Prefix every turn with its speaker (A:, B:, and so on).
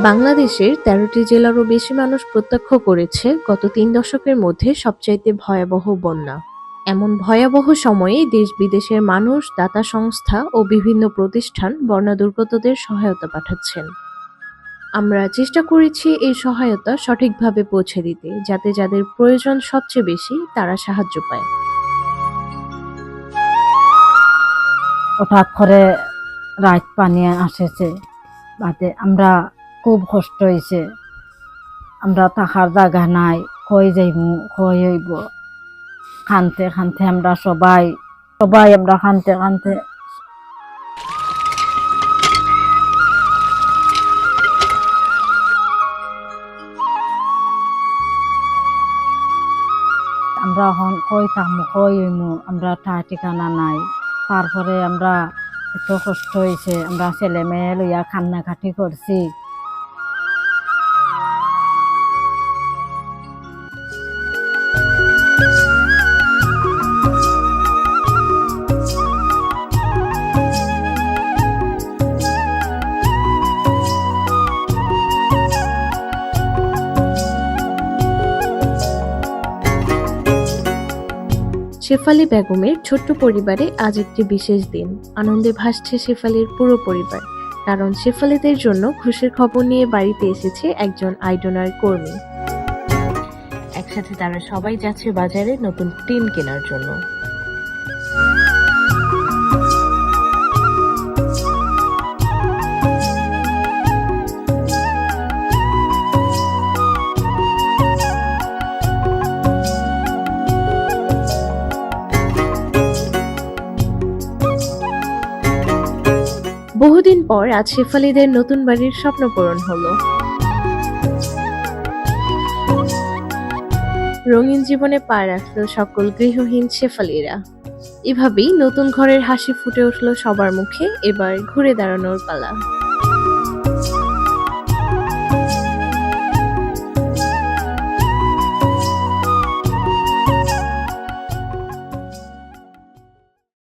A: বাংলাদেশের ১৩টি জেলারও বেশি মানুষ প্রত্যক্ষ করেছে গত ৩ দশকের মধ্যে সবচাইতে ভয়াবহ বন্যা। এমন ভয়াবহ সময়ে দেশ-বিদেশের মানুষ, দাতা সংস্থা ও বিভিন্ন প্রতিষ্ঠান বন্যা দুর্গতদের সহায়তা পাঠাচ্ছেন। আমরা চেষ্টা করেছি এই সহায়তা সঠিকভাবে পৌঁছে দিতে, যাতে যাদের প্রয়োজন সবচেয়ে বেশি তারা সাহায্য পায়।
B: হঠাৎ করে রাত পানি আসেছে, বাদে আমরা খুব কষ্ট হয়েছে। আমরা থাকার জায়গা নাই, কই যাইমু কই হইব, খানতে খানতে আমরা সবাই আমরা খানতে খানতে আমরা এখন কই থাকবো কই হইমু, আমরা ঠিকানা নাই। তারপরে আমরা এত কষ্ট হয়েছে, আমরা ছেলে মেয়ে লইয়া কান্নাকাটি করছি।
A: শেফালী বেগমের ছোট্ট পরিবারে আজ একটি বিশেষ দিন। আনন্দে ভাসছে শেফালীর পুরো পরিবার, কারণ শেফালীদের জন্য খুশির খবর নিয়ে বাড়িতে এসেছে একজন আইডোনার কর্মী। একসাথে তারা সবাই যাচ্ছে বাজারে নতুন টিন কেনার জন্য। বহুদিন পর আজ শেফালীদের নতুন বাড়ির স্বপ্ন পূরণ হলো। রঙিন জীবনে পা রাখল সকল গৃহহীন শেফালীরা। এভাবেই নতুন ঘরের হাসি ফুটে উঠল সবার মুখে। এবার ঘুরে দাঁড়ানোর পালা।